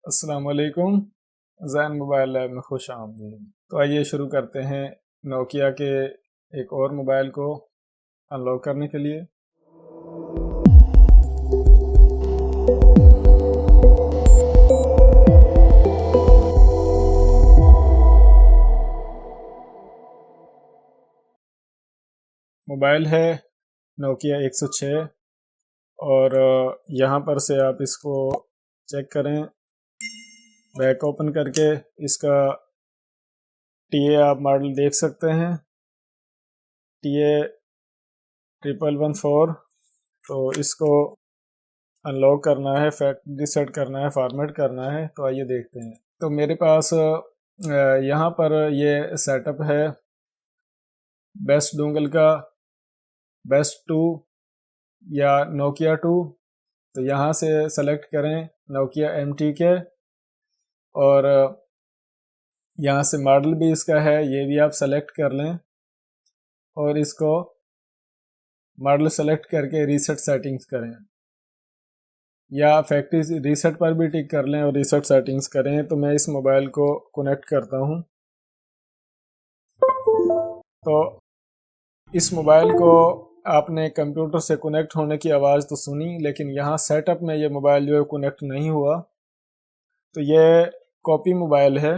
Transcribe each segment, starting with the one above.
अस्सलाम वालेकुम। Jain mobile lab में खुश आमदीद। तो आइए शुरू करते हैं नोकिया के एक और मोबाइल को अनलॉक करने के लिए। मोबाइल है नोकिया 106 और यहाँ पर से आप इसको चेक करें। बैक ओपन करके इसका टीए आप मॉडल देख सकते हैं, टीए 1114। तो इसको अनलॉक करना है, फैक्ट्री रीसेट करना है, फॉर्मेट करना है। तो आइए देखते हैं। तो मेरे पास यहाँ पर ये सेटअप है बेस्ट डोंगल का, बेस्ट 2 या नोकिया 2। तो यहाँ से सेलेक्ट करें नोकिया MTK और यहाँ से मॉडल भी इसका है, ये भी आप सेलेक्ट कर लें और इसको मॉडल सेलेक्ट करके रीसेट सेटिंग्स करें या फैक्ट्री रीसेट पर भी टिक कर लें और रीसेट सेटिंग्स करें। तो मैं इस मोबाइल को कनेक्ट करता हूँ। तो इस मोबाइल को आपने कंप्यूटर से कनेक्ट होने की आवाज़ तो सुनी, लेकिन यहाँ सेटअप में ये मोबाइल जो है कनेक्ट नहीं हुआ। तो ये कॉपी मोबाइल है।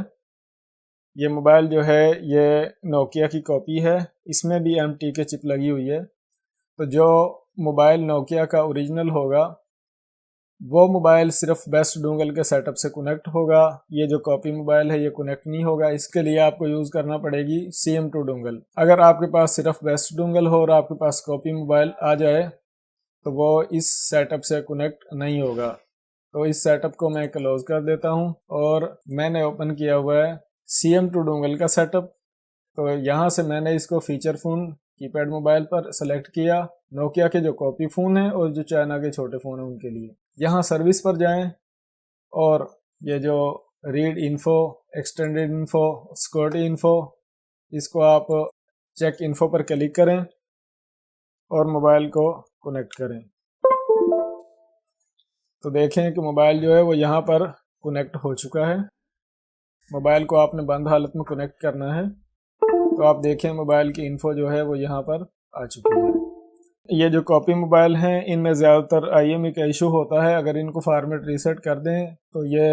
ये मोबाइल जो है ये नोकिया की कॉपी है, इसमें भी MTK चिप लगी हुई है। तो जो मोबाइल नोकिया का ओरिजिनल होगा वो मोबाइल सिर्फ बेस्ट डोंगल के सेटअप से कनेक्ट होगा। ये जो कॉपी मोबाइल है ये कनेक्ट नहीं होगा। इसके लिए आपको यूज़ करना पड़ेगी CM2 डोंगल। अगर आपके पास सिर्फ बेस्ट डोंगल हो और आपके पास कॉपी मोबाइल आ जाए तो वो इस सेटअप से कनेक्ट नहीं होगा। तो इस सेटअप को मैं क्लोज कर देता हूँ और मैंने ओपन किया हुआ है CM2 डोंगल का सेटअप। तो यहाँ से मैंने इसको फीचर फ़ोन कीपैड मोबाइल पर सेलेक्ट किया, नोकिया के जो कॉपी फ़ोन है और जो चाइना के छोटे फ़ोन हैं उनके लिए। यहाँ सर्विस पर जाएं और ये जो read info, extended info, security info, इसको आप चेक इन्फो पर क्लिक करें और मोबाइल को कनेक्ट करें। तो देखें कि मोबाइल जो है वो यहाँ पर कनेक्ट हो चुका है। मोबाइल को आपने बंद हालत में कनेक्ट करना है। तो आप देखें मोबाइल की इन्फो जो है वो यहाँ पर आ चुकी है। ये जो कॉपी मोबाइल हैं इनमें ज़्यादातर IME का इशू होता है। अगर इनको फॉर्मेट रीसेट कर दें तो ये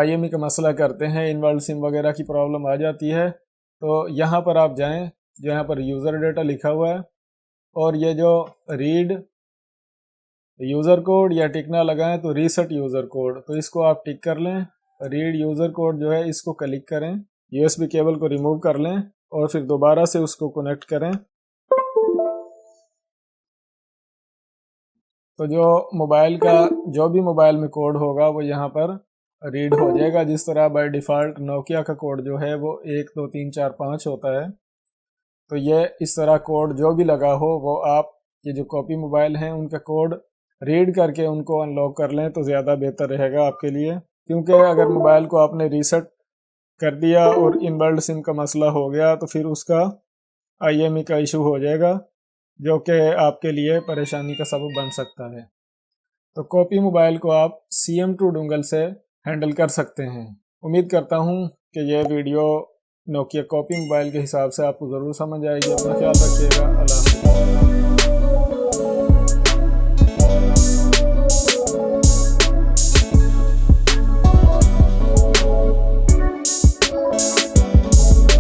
IME का मसला करते हैं, इनवर्ल्ड सिम वगैरह की प्रॉब्लम आ जाती है। तो यहाँ पर आप जाएं, जहाँ पर यूज़र डेटा लिखा हुआ है और ये जो रीड यूज़र कोड या टिक ना लगाएं तो रीसेट यूज़र कोड, तो इसको आप टिक कर लें। रीड यूज़र कोड जो है इसको क्लिक करें, USB केबल को रिमूव कर लें और फिर दोबारा से उसको कनेक्ट करें। तो जो मोबाइल का जो भी मोबाइल में कोड होगा वो यहाँ पर रीड हो जाएगा। जिस तरह बाय डिफ़ॉल्ट नोकिया का कोड जो है वो 1 2 3 4 5 होता है। तो ये इस तरह कोड जो भी लगा हो वो आप ये जो कॉपी मोबाइल हैं उनका कोड रीड करके उनको अनलॉक कर लें तो ज़्यादा बेहतर रहेगा आपके लिए। क्योंकि अगर मोबाइल को आपने रीसेट कर दिया और इनवर्ल्ड सिम का मसला हो गया तो फिर उसका IME का इशू हो जाएगा, जो कि आपके लिए परेशानी का सबब बन सकता है। तो कॉपी मोबाइल को आप CM2 डोंगल से हैंडल कर सकते हैं। उम्मीद करता हूँ कि यह वीडियो नोकिया कॉपी मोबाइल के हिसाब से आपको ज़रूर समझ आएगी। अपना ख्याल रखिएगा। अल्लाह हाफ़िज़।